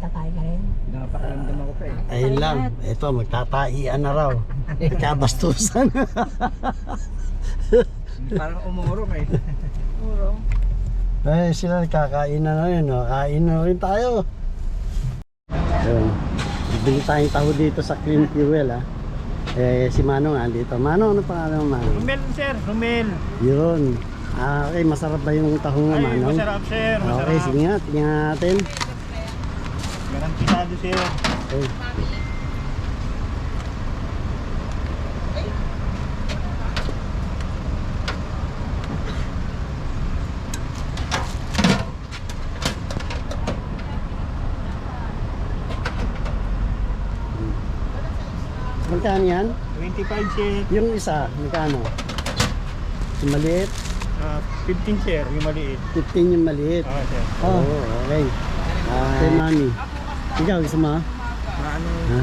Nagtatay ka rin. Napakaramdam ako pa eh. Ayun lang, ito magtataian na raw. Nagkabastusan. Parang umurong eh. Umurong. Eh, sila nagkakain na rin, no? Kain na rin tayo. Ayun. Bibili tayong taho dito sa Clean Fuel, ha. Eh, si Manong andito. Manong, ano pangalan mo, Manong? Rumel sir, Rumel. Yun. Okay, masarap ba yung taho mo, Ay, Manong? masarap sir, masarap. Okay, sige nga, tingnan natin. Garantisado sir. Okay. Magkano yan? 25 sir. Yung isa, magkano? Yung maliit? 15 sir, yung maliit. 15 yung maliit. Oo sir. Oh, okay. Kay Mami. Ikaw, gusto mo? Ano? Ha?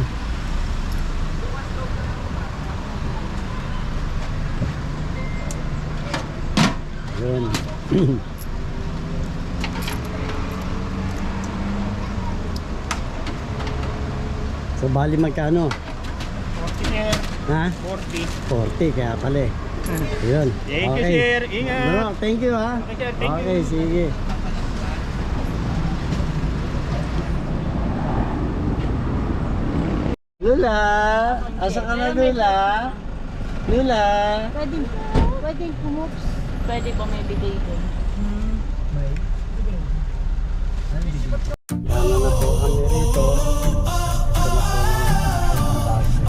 Yun. So, bali magkano? 40 sir. Ha? 40. 40, kaya pala eh. Yun. Thank you sir, ingat. Bro, thank you ha. Okay sir, thank Okay, you. sige. Lula, asa ka na Lula? Lula. Pwede kumups. Pwede ba may bigay din? Ano na po kami rito? Ito na po yung base.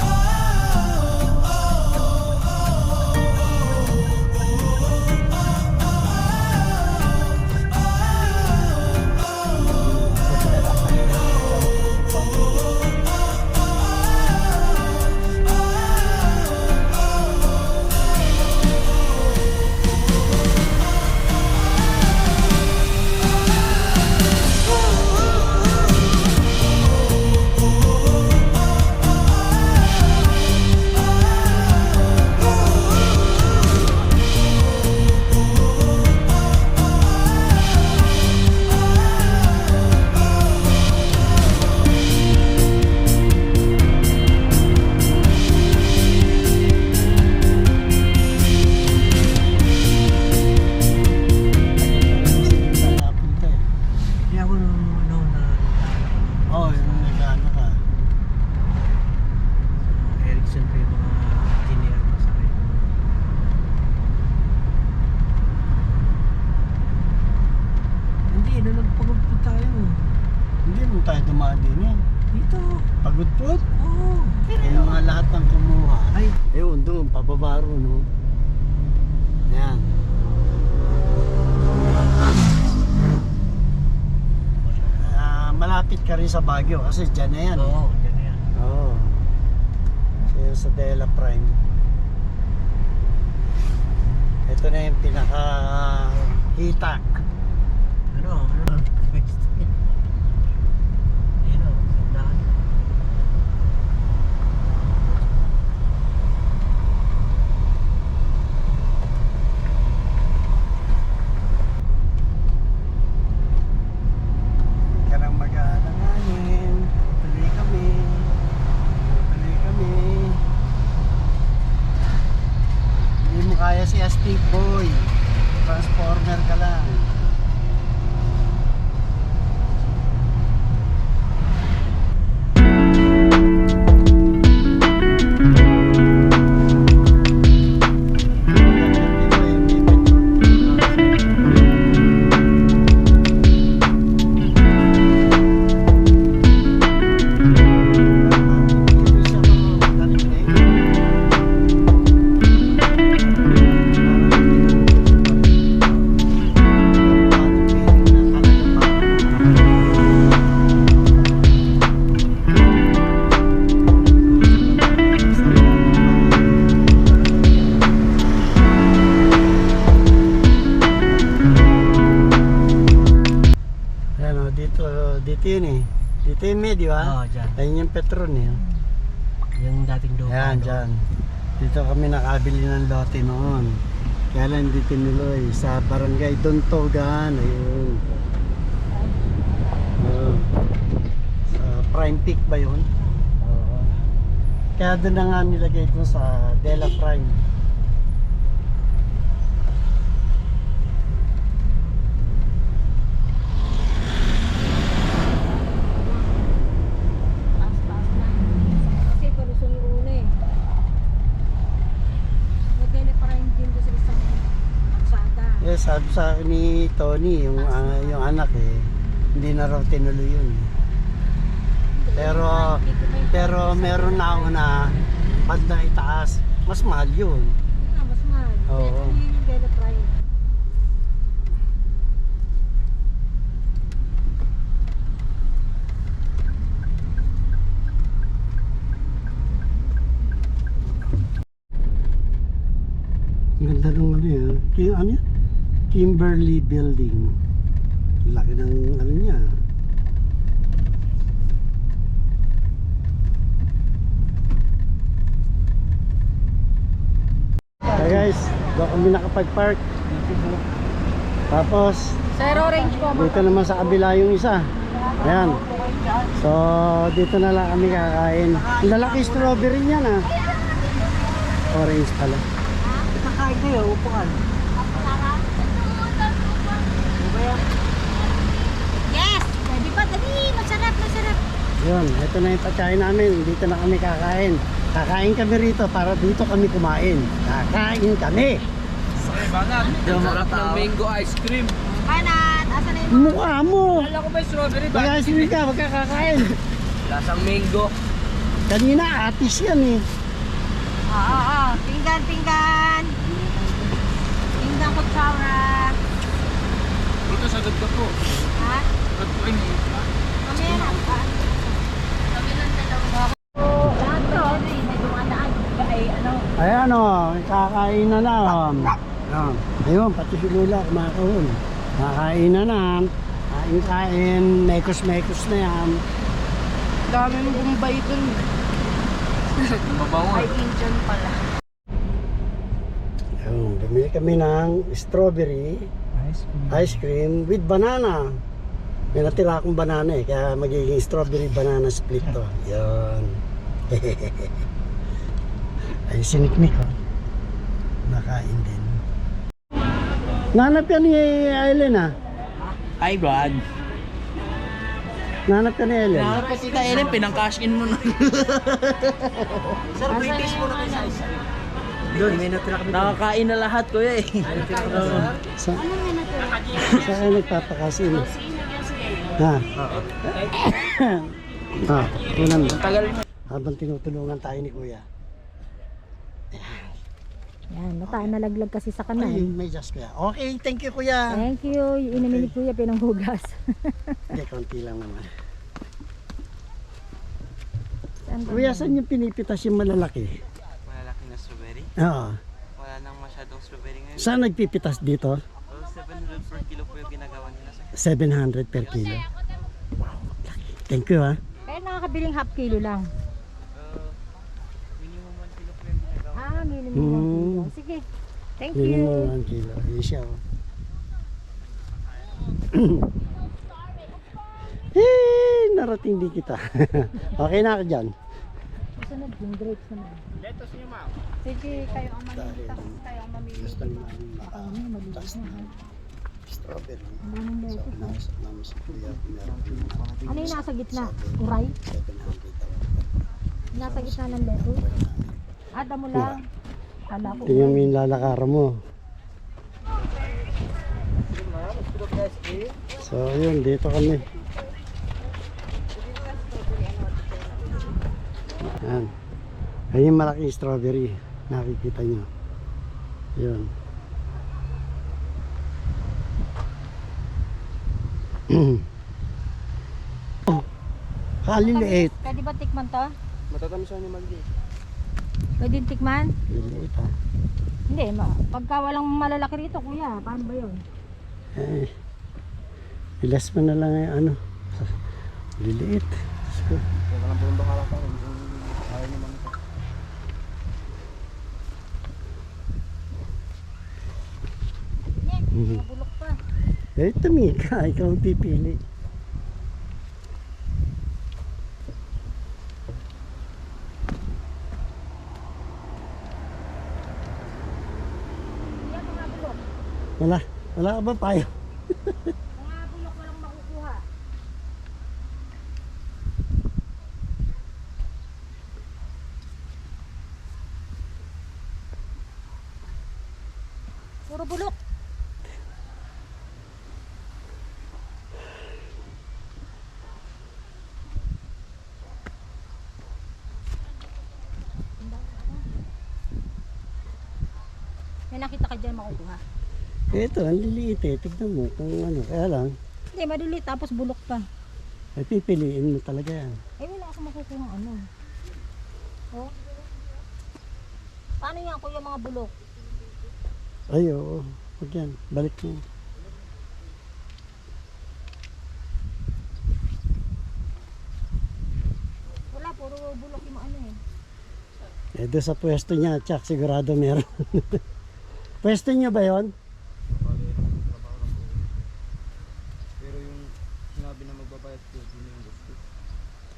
Hindi ako ano na Oh, yung nag-ano ka. Erickson pa yung mga engineer na sa akin. Hindi, nagpagod po tayo. Hindi mo tayo dumaan din eh. Dito. Pagod po. Oo. Yung mga lahat ng kumuha. Ay. Ayun, doon, pababa ron, no? Ayan. Malapit ka rin sa Baguio kasi dyan na yan. Oo, dyan na yan. Oo. Yan sa Dela Prime. Ito na yung pinaka-hita. Ano? Ayun o, sandahan. Ka nang mag-aananganin. Tuloy kami. Tuloy kami. Hindi mo kaya si Astig Boy. Transformer ka lang. Dito yun eh. Dito yung med, di ba? Oo, dyan. Ayun yung Petron eh. Yung dating doon. Yan, dyan. Dito kami nakabili ng lote noon. Kaya lang hindi tinuloy. Sa barangay Dontogan. Ayun. Prime Peak ba yun? Oo. Kaya doon na nga nilagay ko sa Dela Prime. Taas-taas na. Kasi palusong yung una eh. Nagkaya para yung din doon sa isang aksada. Yes, sabi sa akin ni Tony, yung anak eh, hindi na raw tinuloy yun. Pero meron na ako na bandang itaas. Mas mahal yun. Mas mahal. Oo. Ito yung Dela Prime. Ang ganda ng ano yan. Ano yan? Kimberly Building. Laki ng ano niya. Hey guys, doon kami nakapag-park. Tapos, Zero range po. dito naman sa kabila yung isa. Ayan. So, dito na lang kami kakain. Ang lalaki strawberry niyan ah. Orange pala. Nakain kayo, upuan. Yes! Pwede pa, dali! Masarap, masarap! Yun, ito na yung patsahin namin. Dito na kami kakain. Kakain kami rito para dito kami kumain. Kakain kami. Sarap ng mango ice cream. Banat! Asa na yung Mukha mo. Kala ko may strawberry ba? Mag-asin ka, magkakakain. Lasang mango. Kanina, atis yan eh. Oo. Pinggan, pinggan! Pinggan kutsara. Dito sagad ka po. Ha? Sagad po rin eh. Mamaya na pa. Kami lang dalawa. Lahat to. May dumadaan. Ay, ano? Ayan o, kakain na na. Ayan. Ayun, pati si Lula kumakahon. Kakain na na. Kain-kain, mekos-mekos na yan. Dami mong bumbay dun. Mabango. Ay, Indian pala. Ayun, bumili kami ng strawberry ice cream with banana. May natira akong banana eh, kaya magiging strawberry banana split to. Yan. Ay, siniknik ko. Nakain din. Nanap ka ni Ellen ah. Hi, Brad. Nanap ka ni Ellen. Naharap pa si Ellen, pinang-cash in mo na. Sir, British mo na kayo sa ice cream. Doon, may natira kami. Nakakain na lahat, kuya eh. Sa saan nagpapakasin? Ha? Ha, tunan mo. Tagal mo. Habang tinutulungan tayo ni Kuya. Yan, tayo nalaglag kasi sa Ay, kanal. may just Kuya. Okay, thank you Kuya. Thank you. Yung inamin ni Kuya, pinanghugas. Hindi, konti lang naman. Saan ba Kuya, yun? saan yung pinipitas yung malalaki? Malalaki na strawberry? Oo. Wala nang masyadong strawberry ngayon. Saan nagpipitas dito? Oh, 700 per kilo po yung ginagawa nila sa 700 per kilo. Wow, laki. Thank you ha. Kaya nakakabiling half kilo lang. minimum 1 kilo po yung ginagawa. Ah, minimum 1 kilo. Sige. Thank you. Minimum 1 kilo. Yun siya oh. Narating din kita. Okay na ako dyan. Sunod yung grapes naman. Letos niyo, ma'am. Sige, kayo ang mamili. Tapos kayo ang mamili. Gusto ni Mami Ano, malinis na. strawberry. Ang daming So, lettuce. nasa namin si Kuya. Meron Ano yung nasa gitna? Uray? 700. Nasa gitna ng lettuce? Damo lang. Kala ko. Tingnan mo yung lalakaran mo. So, yun. Dito kami. Yan. Ayun yung malaking strawberry. Nakikita nyo. Yun. Oh, kaliliit. Pwede ba tikman to? Matatamis siya ni Magdi. Pwede tikman? Liliit ha. Hindi, pagka walang malalaki rito, kuya, paano ba yun? Eh, ilas mo na lang yung ano. Liliit. Diyos ko. Walang pundo ka lang pa. Ayaw naman ito. Mhm. Bulok pa. Eh, tumika. Ikaw ang pipili. Wala ka ba payo? Mga bulok walang makukuha. Puro bulok. May nakita ka dyan makukuha. Ito, ang liliit eh. Tignan mo kung ano. Kaya lang, Hindi, madali. Tapos bulok pa. ay pipiliin mo talaga yan. Eh, wala akong makukuha ano. Oh. Paano yan kuya mga bulok? Ay, oo. Huwag yan. Balik mo. Wala, puro bulok yung ano eh. Eh, doon sa pwesto niya, tsak, sigurado meron. Pwesto niya ba yon? Pero yung sinabi na magbabayad ko, yun yung gusto.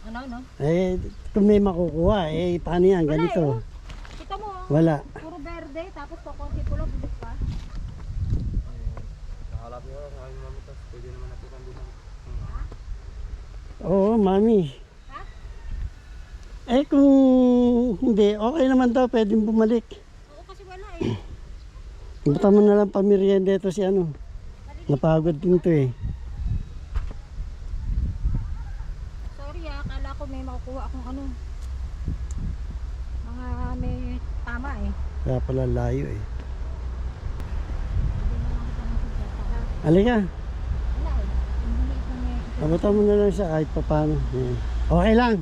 Ano? Eh, kung may makukuha, eh, paano yan? Ganito. Kita mo, oh. Wala. Puro verde, tapos kukunti pula, bulok pa. Kahalap nyo, kung ayaw naman ito, pwede naman natin kandunan. Oo, mami. Ha? Eh, kung hindi, okay naman daw, pwedeng bumalik. Oo, kasi wala eh. Buta mo na lang pamirienda ito si ano. Napagod din to eh. Sorry akala ko may makukuha akong ano. Mga may tama eh. Kaya pala layo eh. Hindi na makita ng sugata. Halika, Wala eh. Ang liit na may... abutan mo na lang siya kahit pa paano. Yan. Okay lang.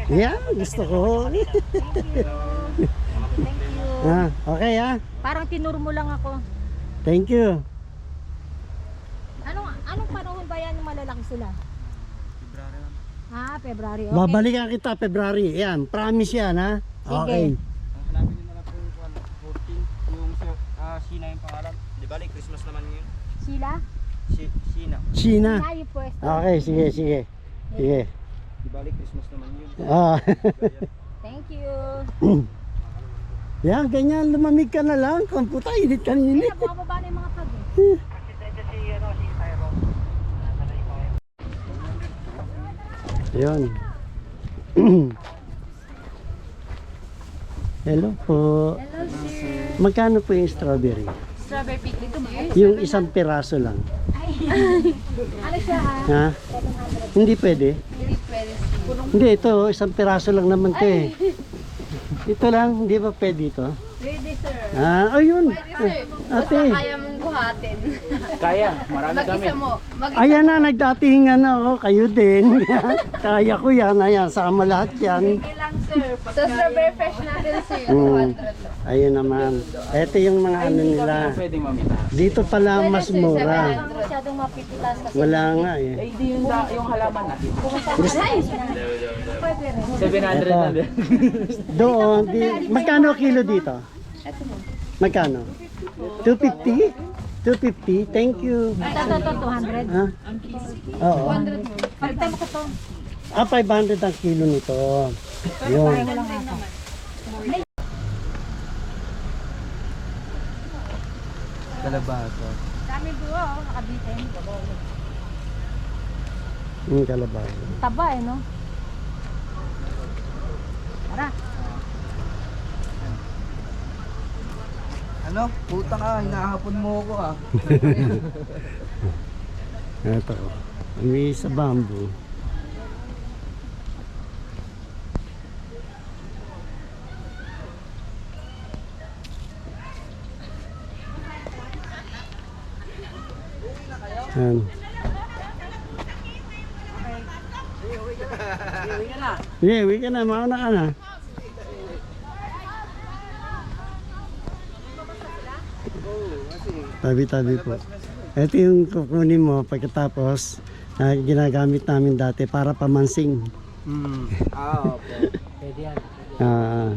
Yeah, gusto ko. Thank you. Thank you. Ah, okay ha. Parang tinuro mo lang ako. Thank you. Anong panahon ba yan yung malalaki sila? February lang. Ah, February. Okay. Babalikan kita February. Yan, promise yan ha. Sige. Okay. Ang hanapin nyo na lang po yung 14, yung Sina yung pangalan. Di ba, like Christmas naman yun? Sila? Sina. Sina. Sila yung pwesto. Okay, sige. Sige. Di ba, like Christmas naman yun? Ah. Thank you. Yan, ganyan, lumamig ka na lang. Kamputa, init ka Hindi init. na bumababa na yung mga pag eh. Ayun. Hello po. Hello sir. Magkano po yung strawberry? Strawberry picnic ito mo. Yung isang piraso lang. Ano siya ha? Ha? 700. Hindi pwede? Hindi pwede. Hindi, ito, isang piraso lang naman to eh. Ito lang, hindi ba pwede ito? Pwede sir. Ah, ayun. Ate. Kaya mong buhatin. Kaya, marami kami. Mag-isa mo. Ayan na, nagdatingan na ako. Kayo din. Kaya ko yan. Ayan, sama lahat yan. lang sir. Sa strawberry fresh natin sir. Hmm. Ayun naman. Ito yung mga ano nila. Pwedeng mamita. Dito pala mas mura. Hindi masyadong mapipitas kasi. Wala nga eh. Eh, di yung halaman natin. Pwede rin. 700 na din. Doon, magkano kilo dito? Magkano? 250? 250? Thank you. Ito, 200. Ha? Oo. Palitan mo ko to. Ah, 500 ang kilo nito. Yun. Pareho lang ako. Kalabasa. Dami buo, nakabitin. Yung kalabasa. Taba eh, no? Tara. Ano? Puta ka, hinahapon mo ako ah. Ito. May sa bamboo. Yan. Yeah, uwi ka na. Mauna ka na. Tabi-tabi po. Ito yung kukunin mo pagkatapos na ginagamit namin dati para pamansing. Okay. Pwede yan. Ah.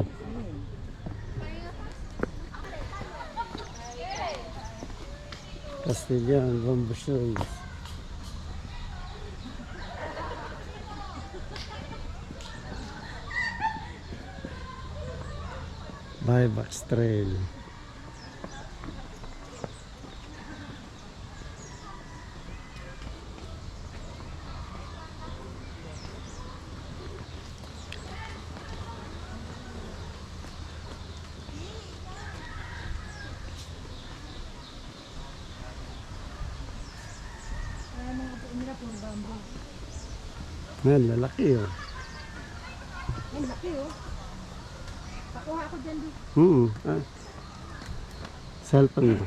Castellan, Bombosoy. Bybax Trail. Man, lalaki oh. Ang laki oh. Pakuha ko dyan di. Cellphone mo.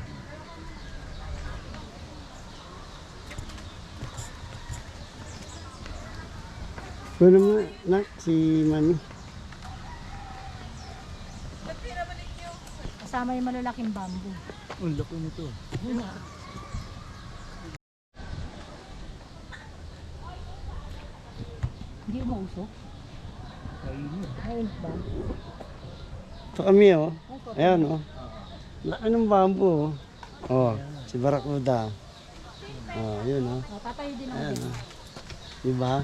Kuno mo, nak, si Mami. Kasama yung malalaking bamboo. Ang laki nito. Hindi umausok? Mainit ba? Ito kami oh. Ayan oh. Laki ng bamboo oh. Oh, si Barakuda. Oh, yun oh. Oh, tatayo din ako Ayan dyan. oh. Diba?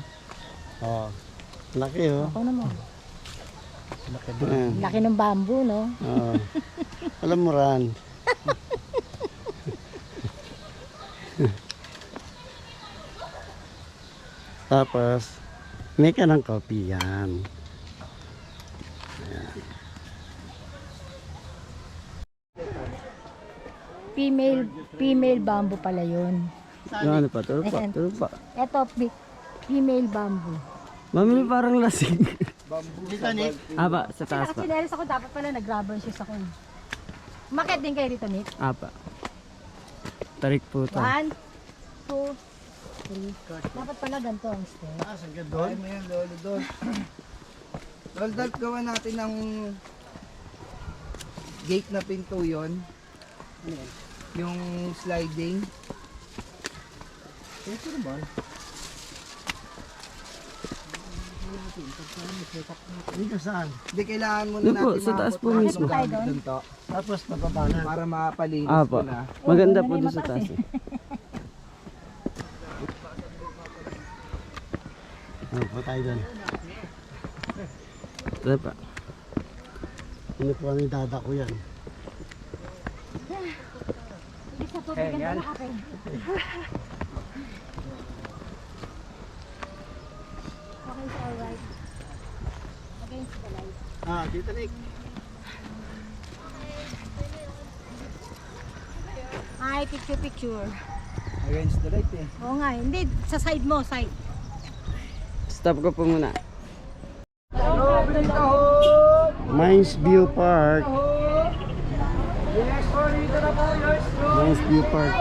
Oh. Laki oh. Ako naman. Ayan. Laki ng bamboo, no? Oh. Alam mo ran. Tapos, may ka ng kopi yan. Female bamboo pala yun. Ano pa? Turo pa. Ayan. Turo pa. Ito, female bamboo. Mami, parang lasing. Apa, sa taas pa. Nakasineris ako, dapat pala nag-rubber shoes ako. Umakyat din kayo dito, Nick. Apa. Tarik po to. 1, 2, 3. Dapat pala ganito ang step. Doon mo yan, lolo, doon. Lolo, dapat gawa natin ng gate na pinto yon. Yung sliding. Ito naman. Dito saan? Hindi, kailangan muna Doon po, natin sa taas po maabot mismo. ng Tayo doon? doon to, Tapos pababa na. para mapalinis Apa. ko na. Maganda Oo, po ganun doon yung sa mataas taas. eh. Ano po tayo doon? Ito pa. Ano po kami dadako yan? Hindi sa tubig ang dala kape. Okay, so alright. Against the light. Ah, dito Nick. Ay, picture. Against the light eh. Oo nga, hindi. Sa side mo, side. Stop ko po muna. Mines View Park. Yes, sir, dito na po, yes, sir. Mines View Park.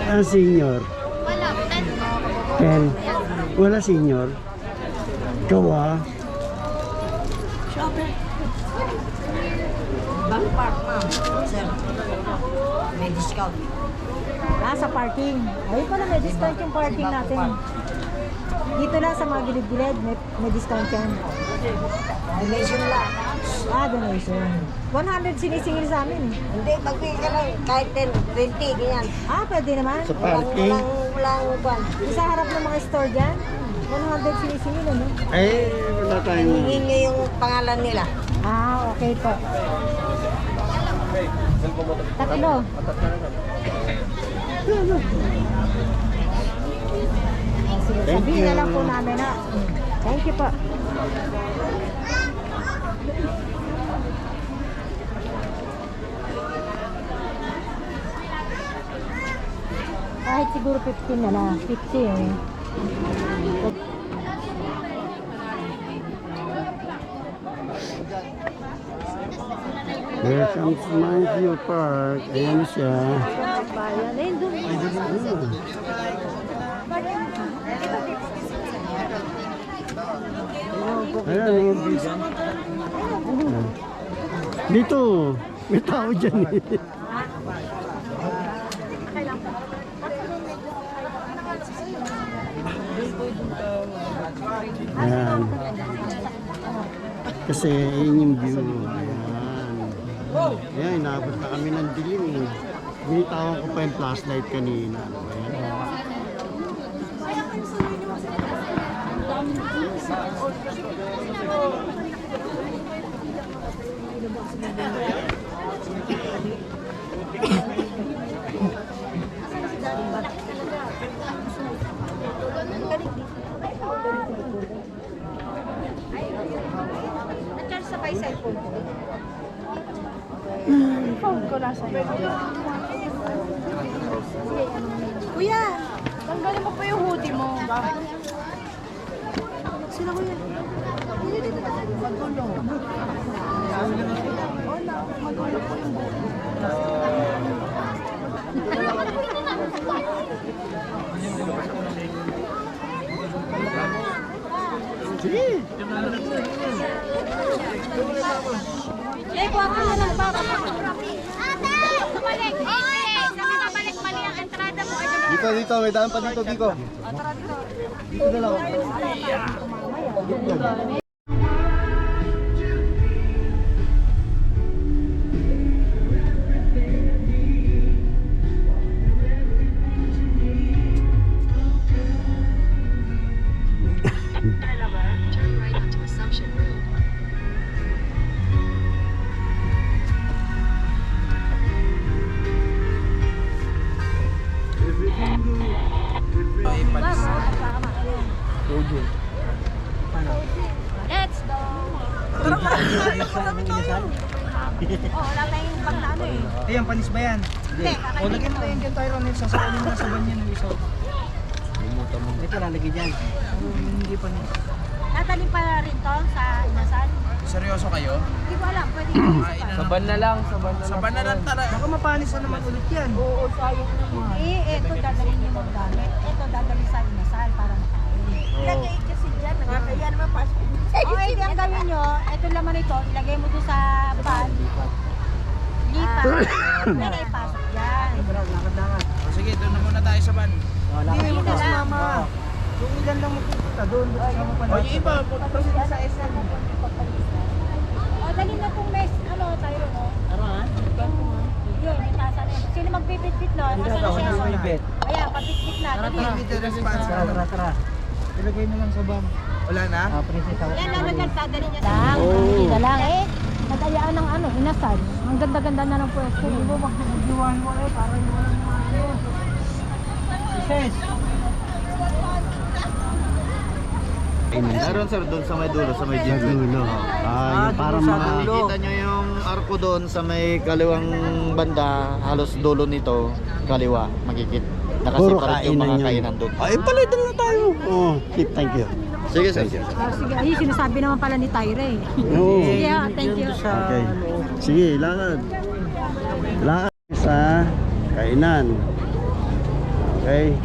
Ah, senior. Wala, 10. Wala senior. Ikaw ah. Bank park, ma'am. Sir, may discount. Sa parking. Ayun pala, may discount yung parking natin. Dito lang sa mga gilid-gilid, may discount yan. Donation lang. Donation. 100 sinisingil sa amin. Hindi, magbigay ka lang kahit 10, 20, ganyan. Pwede naman. Sa parking. Walang kwan. Sa harap ng mga store dyan, 100 sinisingil, ano? Eh, wala tayong... Hingin nyo yung pangalan nila. Okay po. Tatlo. Sige, Thank sabihin na you. lang po namin na. Thank you po. Kahit siguro 15 na lang. 50 eh. Here comes Mines View Park. Ayan siya. Bayan. Ayun doon. Ayan, oh. Dito, may tao dyan eh. Ayan. Kasi yun yung view. Ayan. Ayan, inaabot na kami ng dilim eh. Binitawan ko pa yung flashlight kanina. Ayan. pa yung cellphone ko. Phone ko nasa iyo. Kuya! Tanggalin mo pa yung hoodie mo. Sino kuya? Magulo. Wala, magulo po yung buhok. Sige. Eh, kuha ka na lang pa. Ate! Bumalik! Eh, sabi babalik mali ang entrada mo. Dito, may daan pa dito, Biko. Dito na lang. Turn right onto Assumption Road. Let's go! Oh, wala tayong pang ano eh. Ayan, panis ba yan? Hindi. O, lagyan mo na yung tayo ron. Sasakunin mo na sa banyan ng isa. Ito, lalagay dyan. Hindi pa niya. Tatalim pa rin to sa inasal. Seryoso kayo? Hindi ko alam, pwede Saban na lang, saban na lang. Saban na lang talaga. Baka mapanis na naman ulit yan. Oo, sayang naman. Eh, ito dadalhin niyo maggamit. Ito dadalhin sa inasal para makain. Ilagay kasi dyan, nakakaya naman pasok. O, hindi ang gawin nyo, ito laman ito, ilagay mo doon sa pan. Lipat. Ilagay pasok dyan. O, sige, doon na muna tayo sa van. Hindi na lang. Kung ilan lang magpupunta doon, kasama pa natin. O, yung iba, punta sila sa SM. O, dali na pong mes, ano, tayo, no? Yun, yung tasa na yun. Sino magbibit-bit, no? Nasa na siya. Ayan, pabit-bit natin. Give the response. Tara. Ilagay na lang sa van. Wala na? Yan, lalagyan pa, dali niya. Lang, Oo. na lang eh. Nagayaan ng ano, inasal. Ang ganda-ganda na ng pwesto. Hindi mo magdidiwan mo eh, parang walang mga ano. Meron sir doon sa may dulo, sa may Sa gym. dulo. Yung parang mga... Makikita nyo yung arko doon sa may kaliwang banda, halos dulo nito, kaliwa, makikita. Puro Nakasiparat yung kainan mga yun. kainan doon. Ay, pala doon na tayo. Oh, thank you. Sige sir. Sige, ay, sinasabi naman pala ni Tyre eh. Oo. Sige, thank you. Okay. Sige, lakad. Lakad sa kainan. Okay.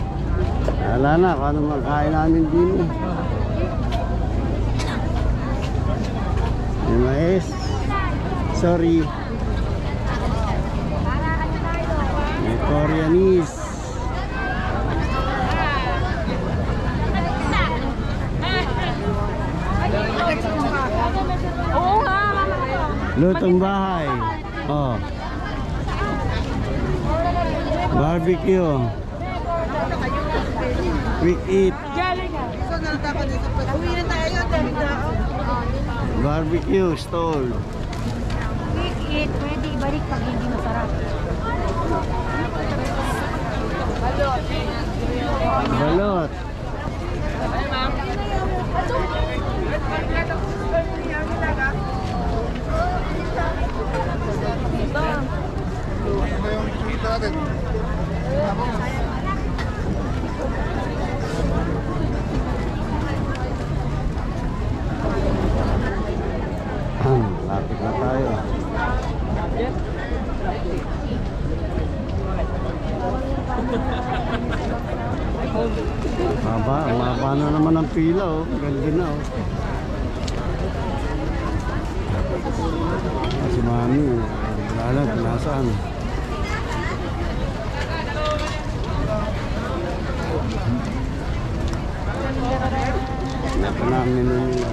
Wala na kung anong magkain namin din. Mais. Sorry. May Koreanese. Oo nga, mama. Lutong bahay. Oh. Barbecue. Quick eat. Barbecue stall. Quick eat, pwede ibalik pag hindi masarap. Balot. Lapit na tayo. Maba na naman ang pila oh. Ganda na oh. Si Mami, wala lang kung nasaan. Napa namin nila.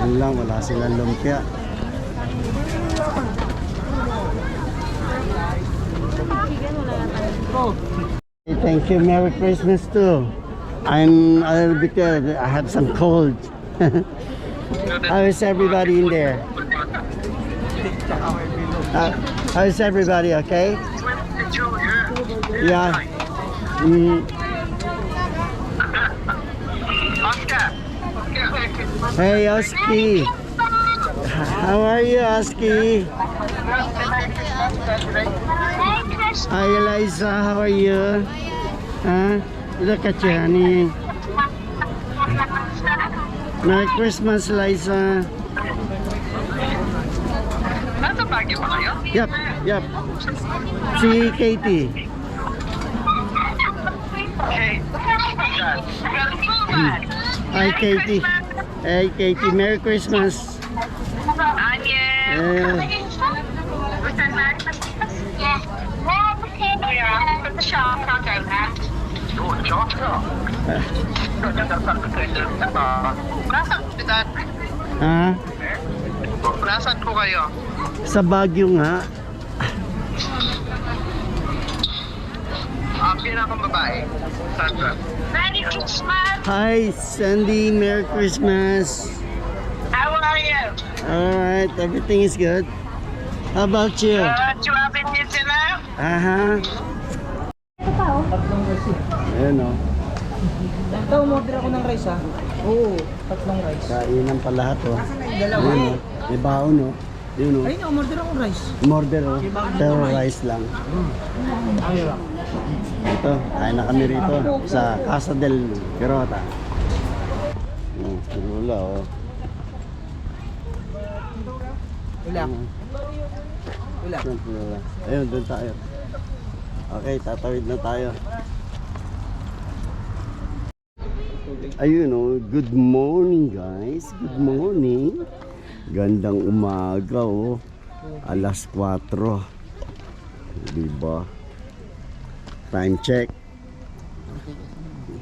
Yun lang, wala silang lumpia. Thank you. Merry Christmas too. I'm a little bit I have some cold. How is everybody in there? How is everybody? Okay? Yeah. Mm. Hey, Oski. How are you, Oski? Hi, Eliza. How are you? Huh? Look at you, honey. Merry Christmas, Liza. Yep, yep. Si Katie. Hi, Katie. Hey, Katie. Merry Christmas. Ha? Nasaan po kayo? Sa Baguio nga. Pinakang babae. Sandra. Merry Christmas! Hi, Sandy. Merry Christmas. How are you? Alright, everything is good. How about you? You have been busy now? Aha. Ayun o. Ito, umorder ako ng rice ha. Oo, 3 rice. Kainan pa lahat o. Dalawa. Ayun o. May baon o. Yun o. Ayun, umorder akong rice. Umorder o. Pero rice lang. Ito, kain na kami rito sa Casa del Garota. Lula o. Wala. Wala. Lula. Ayun, doon tayo. Okay, tatawid na tayo. Ayun o, good morning guys. Good morning. Gandang umaga o. Alas 4. Diba? Time check.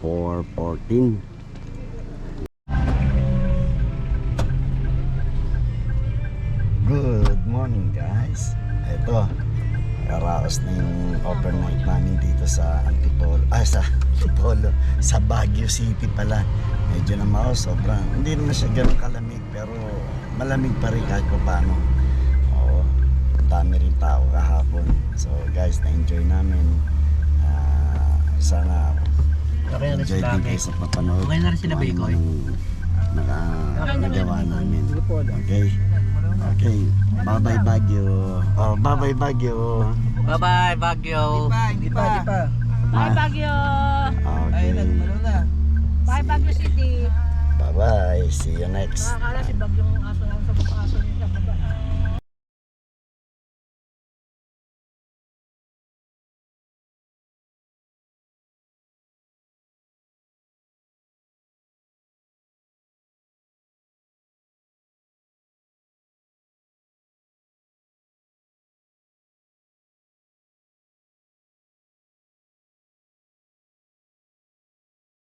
4:14. Good morning guys. Ito, karaos na yung overnight namin dito sa Antipolo. Sa Antipolo, sa Baguio City pala. Medyo na sobrang, hindi naman siya ganun kalamig, pero malamig pa rin kahit pa paano. Oo, dami rin tao kahapon. So guys, na-enjoy namin. Sana enjoy din kayo sa papanood. Okay na rin sila, Bikoy? Nagawa namin. Okay. Okay. Bye-bye Baguio. Oh, bye-bye Baguio. Bye-bye, Baguio. Hindi pa. Bye, Baguio! Okay. Bye, Baguio City! Bye-bye. See you next. Akala si Baguio ang aso lang sa